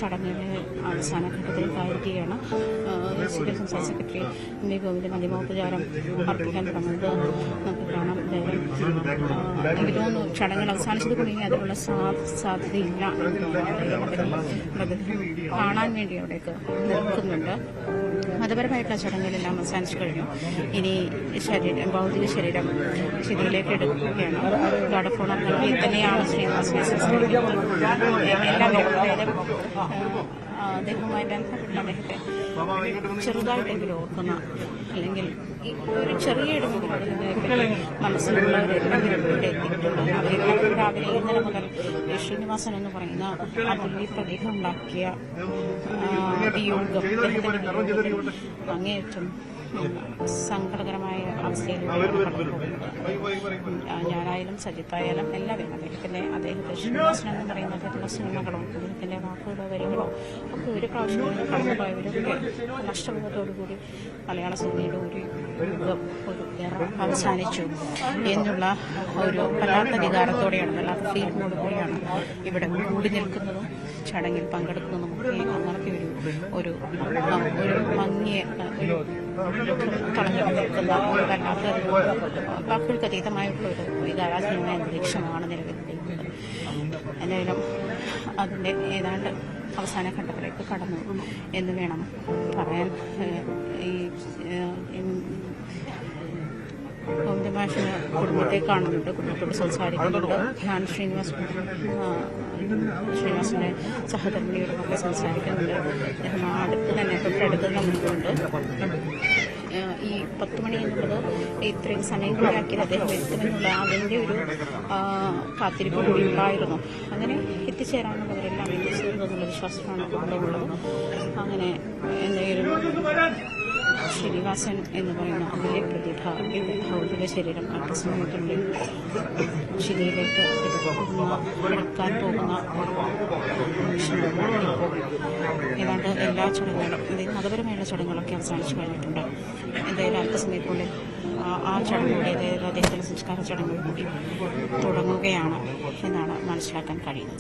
ചടങ്ങുകൾ അവസാന ഘട്ടത്തിലേക്കായിരിക്കുകയാണ്. സിവിൽ സംസ്ഥാന സെക്രട്ടറി എം വി ഗോവിന്ദൻ അന്തിമോപചാരം അർപ്പിക്കാൻ തുടങ്ങുന്നത് നമുക്ക് കാണാം. എനിക്ക് തോന്നുന്നു ചടങ്ങുകൾ അവസാനിച്ചതുകൊണ്ട് ഇനി അതിനുള്ള സാധ്യതയില്ല മൃതദേഹം കാണാൻ വേണ്ടി അവിടേക്ക് നിൽക്കുന്നുണ്ട്. മതപരമായിട്ടുള്ള ചടങ്ങുകളെല്ലാം അവസാനിച്ചു കഴിഞ്ഞു. ഇനി ഭൗതിക ശരീരം ചിതയിലേക്ക് എടുക്കുകയാണ്. ഗാർഡ് ഓഫ് ഓണർ നൽകി തന്നെയാണ് ശ്രീനിവാസനെ സംസ്കരിക്കുന്നത്. എല്ലാവരും അദ്ദേഹവുമായി ബന്ധപ്പെട്ട അദ്ദേഹത്തെ ചെറുതായിട്ടെങ്കിലും ഓർക്കുന്ന, അല്ലെങ്കിൽ ഒരു ചെറിയ ഇടപെടൽ മനസ്സിലുള്ളവരെല്ലാം ഇവിടെ എത്തിയിട്ടുണ്ട്. അവരെല്ലാം രാവിലെ ഇന്നലെ മുതൽ ശ്രീനിവാസൻ എന്ന് പറയുന്ന അതുല്യ പ്രതിഭ ഉണ്ടാക്കിയ വിയോഗം അങ്ങേയറ്റം സങ്കടകരമായ അവസ്ഥയിലൂടെ ഞാനായാലും സജിത്തായാലും എല്ലാവരും അദ്ദേഹത്തെ ശ്രീനിവാസൻ എന്ന് പറയുന്ന അദ്ദേഹത്തിൻ്റെ സിനിമകളോ അദ്ദേഹത്തിൻ്റെ വാക്കുകളോ വരികളോ ഒക്കെ ഒരു പ്രാവശ്യം കടന്നുപോയവരൊക്കെ നഷ്ടബോധത്തോടുകൂടി മലയാള സിനിമയുടെ ഒരു എറ അവസാനിച്ചു എന്നുള്ള ഒരു വല്ലാത്ത വികാരത്തോടെയാണ്, വല്ലാത്ത ഫീലിങ്ങോട് കൂടിയാണ് ഇവിടെ കൂടി നിൽക്കുന്നതും ചടങ്ങിൽ പങ്കെടുക്കുന്നതും ഒക്കെ. അങ്ങനത്തെ ഒരു മങ്ങിയ ഒരു കളഞ്ഞു നിൽക്കുന്ന വല്ലാത്ത വാക്കുകൾക്ക് അതീതമായിട്ടുള്ള ഒരു വികാരാധീനമായ അന്തരീക്ഷമാണ് നിലവിലുള്ളത്. എന്തായാലും അതിൻ്റെ ഏതാണ്ട് അവസാന ഘട്ടത്തിലേക്ക് കടന്നു എന്ന് വേണം പറയാൻ. ഈ ഗോവിന്ദമാഷിന് കുടുംബത്തെ കാണുന്നുണ്ട്, കുടുംബത്തോട് സംസാരിക്കുന്നുണ്ട്. ഞാൻ ശ്രീനിവാസന്റെ സഹധർമ്മിണിയോടൊക്കെ സംസാരിക്കുന്നുണ്ട്. അദ്ദേഹം അടുത്ത് തന്നെ തൊട്ടടുത്ത് നമുക്കുണ്ട്. ഈ 10 മണി എന്നുള്ളത് ഇത്രയും സമയം കൂടിയാക്കിയത് അദ്ദേഹം എത്തുമെന്നുള്ള അതിൻ്റെ ഒരു കാത്തിരിപ്പ് കൂടി ഉണ്ടായിരുന്നു. അങ്ങനെ എത്തിച്ചേരാനുള്ളവരെല്ലാം എത്തിച്ചേരുന്നുള്ള വിശ്വാസമാണ് ഉള്ളത്. അങ്ങനെ എന്തെങ്കിലും ശ്രീനിവാസൻ എന്ന് പറയുന്ന വലിയ പ്രതിഭ ഭൗതിക ശരീരം അല്പസമയത്തിനുള്ളിൽ ശരിയിലേക്ക് എടുക്കാൻ പോകുന്ന ഏതാണ്ട് എല്ലാ ചടങ്ങുകളും, അതായത് മതപരമായുള്ള ചടങ്ങുകളൊക്കെ അവസാനിച്ചു കഴിഞ്ഞിട്ടുണ്ട്. എന്തായാലും അല്പസമയത്തിനുള്ളിൽ ആ ചടങ്ങുകളുടെ അദ്ദേഹത്തിൻ്റെ സംസ്കാര ചടങ്ങുകൾ കൂടി തുടങ്ങുകയാണ് എന്നാണ് മനസ്സിലാക്കാൻ കഴിയുന്നത്.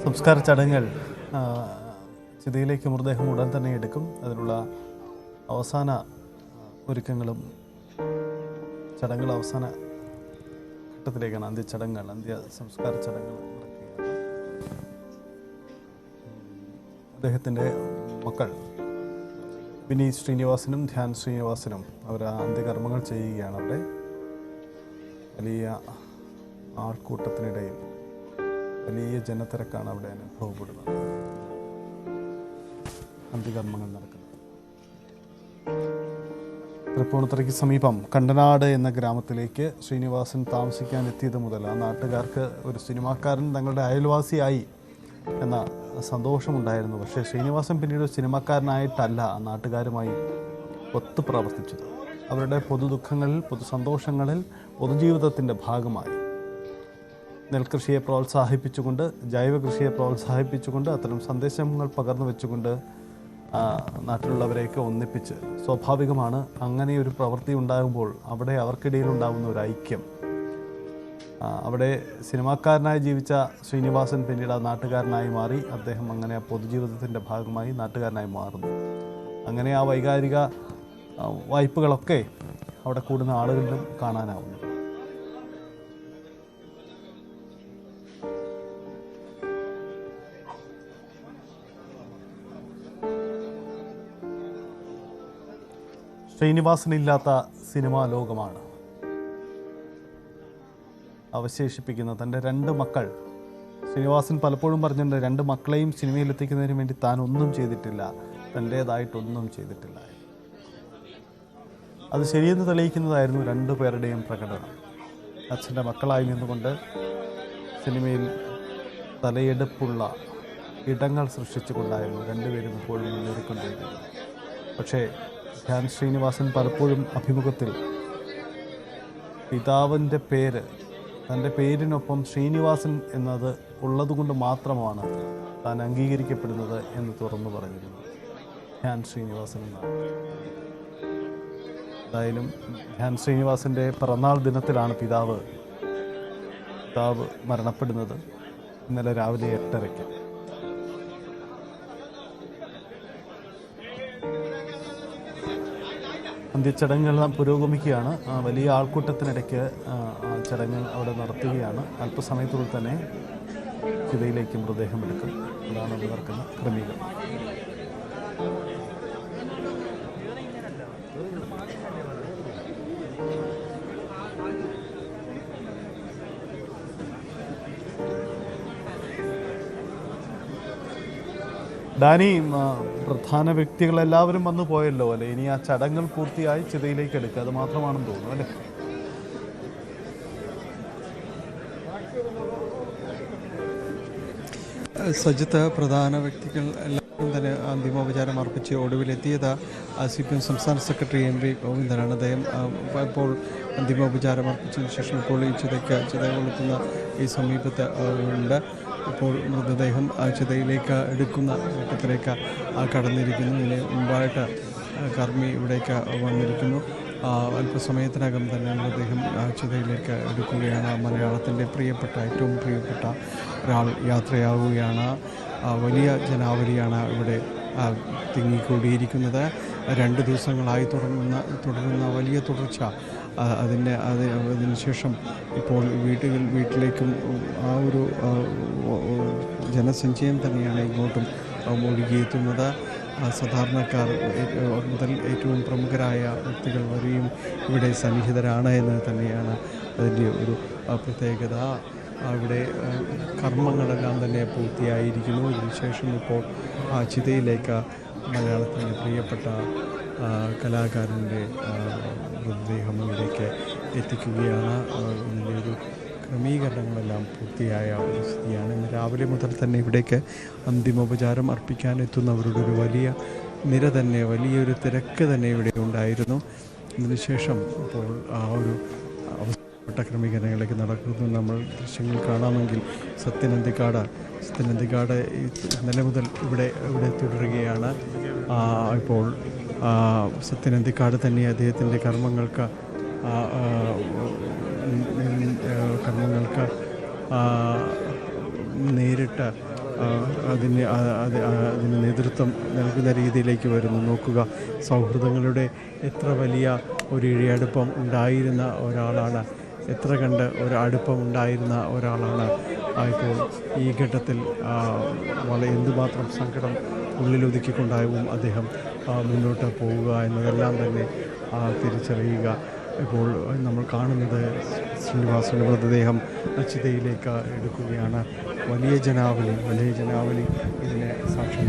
സംസ്കാര ചടങ്ങുകൾ ചിതയിലേക്ക് മൃതദേഹം ഉടൻ തന്നെ എടുക്കും. അതിനുള്ള അവസാന ഒരുക്കങ്ങളും ചടങ്ങുകൾ അവസാന ഘട്ടത്തിലേക്കാണ്. അന്ത്യചടങ്ങുകൾ, അന്ത്യ സംസ്കാര ചടങ്ങുകൾ നടക്കുകയാണ്. അദ്ദേഹത്തിൻ്റെ മക്കൾ വിനീത് ശ്രീനിവാസനും ധ്യാൻ ശ്രീനിവാസനും അവർ അന്ത്യകർമ്മങ്ങൾ ചെയ്യുകയാണ്. അവിടെ വലിയ ആൾക്കൂട്ടത്തിനിടയിൽ വലിയ ജനത്തിരക്കാണ് അവിടെ അനുഭവപ്പെടുന്നത്. അന്ത്യകർമ്മങ്ങൾ നടക്കുന്നത് തൃപ്പൂണിത്തുറയ്ക്ക് സമീപം കണ്ടനാട് എന്ന ഗ്രാമത്തിലേക്ക് ശ്രീനിവാസൻ താമസിക്കാൻ എത്തിയത് മുതൽ ആ നാട്ടുകാർക്ക് ഒരു സിനിമാക്കാരൻ തങ്ങളുടെ അയൽവാസിയായി എന്ന സന്തോഷമുണ്ടായിരുന്നു. പക്ഷേ ശ്രീനിവാസൻ പിന്നീട് സിനിമാക്കാരനായിട്ടല്ല ആ നാട്ടുകാരുമായി ഒത്തു പ്രവർത്തിച്ചത്. അവരുടെ പൊതുദുഃഖങ്ങളിൽ, പൊതുസന്തോഷങ്ങളിൽ, പൊതുജീവിതത്തിൻ്റെ ഭാഗമായി നെൽകൃഷിയെ പ്രോത്സാഹിപ്പിച്ചുകൊണ്ട്, ജൈവ കൃഷിയെ പ്രോത്സാഹിപ്പിച്ചുകൊണ്ട്, അത്തരം സന്ദേശങ്ങൾ പകർന്നു വെച്ചുകൊണ്ട് നാട്ടിലുള്ളവരെയൊക്കെ ഒന്നിപ്പിച്ച്, സ്വാഭാവികമാണ് അങ്ങനെയൊരു പ്രവൃത്തി ഉണ്ടാകുമ്പോൾ അവിടെ അവർക്കിടയിൽ ഉണ്ടാകുന്ന ഒരു ഐക്യം. അവിടെ സിനിമാക്കാരനായി ജീവിച്ച ശ്രീനിവാസൻ പിന്നീട് ആ നാട്ടുകാരനായി മാറി. അദ്ദേഹം അങ്ങനെ പൊതുജീവിതത്തിൻ്റെ ഭാഗമായി നാട്ടുകാരനായി മാറുന്നു. അങ്ങനെ ആ വൈകാരിക വായ്പകളൊക്കെ അവിടെ കൂടുന്ന ആളുകളിലും കാണാനാവുന്നു. ശ്രീനിവാസനില്ലാത്ത സിനിമാ ലോകമാണ് അവശേഷിപ്പിക്കുന്ന തൻ്റെ 2 മക്കൾ. ശ്രീനിവാസൻ പലപ്പോഴും പറഞ്ഞിട്ടുണ്ട്, 2 മക്കളെയും സിനിമയിലെത്തിക്കുന്നതിന് വേണ്ടി താൻ ഒന്നും ചെയ്തിട്ടില്ല, തൻ്റേതായിട്ടൊന്നും ചെയ്തിട്ടില്ല. അത് ശരിയെന്ന് തെളിയിക്കുന്നതായിരുന്നു 2 പേരുടെയും പ്രകടനം. അച്ഛൻ്റെ മക്കളായി നിന്നുകൊണ്ട് സിനിമയിൽ തലയെടുപ്പുള്ള ഇടങ്ങൾ സൃഷ്ടിച്ചുകൊണ്ടായിരുന്നു 2 പേരും ഇപ്പോഴും മുന്നേറിക്കൊണ്ടിരിക്കുന്നത്. പക്ഷേ ധ്യാൻ ശ്രീനിവാസൻ പലപ്പോഴും അഭിമുഖത്തിൽ പിതാവിൻ്റെ പേര്, തൻ്റെ പേരിനൊപ്പം ശ്രീനിവാസൻ എന്നത് ഉള്ളതുകൊണ്ട് മാത്രമാണ് താൻ അംഗീകരിക്കപ്പെടുന്നത് എന്ന് തുറന്നു പറഞ്ഞിരുന്നു ധ്യാൻ ശ്രീനിവാസൻ എന്നാണ്. എന്തായാലും ധ്യാൻ ശ്രീനിവാസൻ്റെ പിറന്നാൾ ദിനത്തിലാണ് പിതാവ് മരണപ്പെടുന്നത്. ഇന്നലെ രാവിലെ 8:30. അന്ത്യച്ചടങ്ങുകൾ പുരോഗമിക്കുകയാണ്. വലിയ ആൾക്കൂട്ടത്തിനിടയ്ക്ക് ചടങ്ങ് അവിടെ നടത്തുകയാണ്. അല്പസമയത്തുള്ളിൽ തന്നെ ചിതയിലേക്ക് മൃതദേഹം എടുക്കും. അതാണ് നടക്കുന്ന ക്രമീകരണം. ഡാനി, പ്രധാന വ്യക്തികളെല്ലാവരും വന്നു പോയല്ലോ അല്ലേ? ഇനി ആ ചടങ്ങുകൾ പൂർത്തിയായി ചിതയിലേക്ക് എടുക്കുക, അത് മാത്രമാണെന്ന് തോന്നുന്നു അല്ലേ? സജിത്ത്, പ്രധാന വ്യക്തികൾ എല്ലാവരും തന്നെ അന്തിമോപചാരം അർപ്പിച്ച് ഒടുവിലെത്തിയത് CPM സംസ്ഥാന സെക്രട്ടറി MV ഗോവിന്ദനാണ്. അദ്ദേഹം ഇപ്പോൾ അന്തിമോപചാരം അർപ്പിച്ചതിന് ശേഷം ഇപ്പോൾ ഈ ചിത കൊളുത്തുന്ന ഈ സമീപത്ത് ഉണ്ട്. ഇപ്പോൾ മൃതദേഹം ചിതയിലേക്ക് എടുക്കുന്ന ഘട്ടത്തിലേക്ക് കടന്നിരിക്കുന്നു. ഇതിന് മുമ്പായിട്ട് കർമ്മി ഇവിടേക്ക് വന്നിരിക്കുന്നു. അല്പസമയത്തിനകം തന്നെ മൃതദേഹം ചിതയിലേക്ക് എടുക്കുകയാണ്. മലയാളത്തിൻ്റെ ഏറ്റവും പ്രിയപ്പെട്ട ഒരാൾ യാത്രയാവുകയാണ്. വലിയ ജനാവലിയാണ് ഇവിടെ തിങ്ങിക്കൂടിയിരിക്കുന്നത്. 2 ദിവസങ്ങളായി തുടരുന്ന വലിയ തുടർച്ച. അതിനുശേഷം ഇപ്പോൾ വീട്ടിലേക്കും ആ ഒരു ജനസഞ്ചയം തന്നെയാണ് ഇങ്ങോട്ടും ഒഴുകിയെത്തുന്നത്. സാധാരണക്കാർ മുതൽ ഏറ്റവും പ്രമുഖരായ വ്യക്തികൾ വരെയും ഇവിടെ സന്നിഹിതരാണ് എന്ന് തന്നെയാണ് അതിൻ്റെ ഒരു പ്രത്യേകത. അവിടെ കർമ്മങ്ങളെല്ലാം തന്നെ പൂർത്തിയായിരിക്കുന്നു. ഇതിനുശേഷം ഇപ്പോൾ ചിതയിലേക്ക് മലയാളത്തിൻ്റെ പ്രിയപ്പെട്ട കലാകാരൻ്റെ മൃതദേഹം ഇവിടേക്ക് എത്തിക്കുകയാണ്. ഇതിൻ്റെ ഒരു ക്രമീകരണങ്ങളെല്ലാം പൂർത്തിയായ ഒരു സ്ഥിതിയാണ്. ഇന്ന് രാവിലെ മുതൽ തന്നെ ഇവിടേക്ക് അന്തിമോപചാരം അർപ്പിക്കാൻ എത്തുന്നവരുടെ ഒരു വലിയ നിര തന്നെ, വലിയൊരു തിരക്ക് തന്നെ ഇവിടെ ഉണ്ടായിരുന്നു. ഇതിനുശേഷം ഇപ്പോൾ ആ ഒരു അവസ്ഥപ്പെട്ട ക്രമീകരണങ്ങളിലേക്ക് നടക്കുന്നു. നമ്മൾ ദൃശ്യങ്ങൾ കാണാമെങ്കിൽ സത്യനന്ദിക്കാട് ഇന്നലെ മുതൽ ഇവിടെ തുടരുകയാണ്. ഇപ്പോൾ സത്യനന്ദിക്കാട് തന്നെ അദ്ദേഹത്തിൻ്റെ കർമ്മങ്ങൾക്ക് നേരിട്ട് അതിന് നേതൃത്വം നൽകുന്ന രീതിയിലേക്ക് വരുന്നു. നോക്കുക, സൗഹൃദങ്ങളുടെ എത്ര വലിയ ഒരു ഇഴയടുപ്പം ഉണ്ടായിരുന്ന ഒരാളാണ്, എത്ര കണ്ട് ഒരു അടുപ്പം ഉണ്ടായിരുന്ന ഒരാളാണ് ഇപ്പോൾ ഈ ഘട്ടത്തിൽ എന്തുമാത്രം സങ്കടം ഉള്ളിലൊതുക്കിക്കൊണ്ടാവും അദ്ദേഹം മുന്നോട്ട് പോവുക എന്നതെല്ലാം തന്നെ തിരിച്ചറിയുക. ഇപ്പോൾ നമ്മൾ കാണുന്നത് ശ്രീനിവാസൻ്റെ മൃതദേഹം ചിതയിലേക്ക് എടുക്കുകയാണ്. വലിയ ജനാവലി ഇതിനെ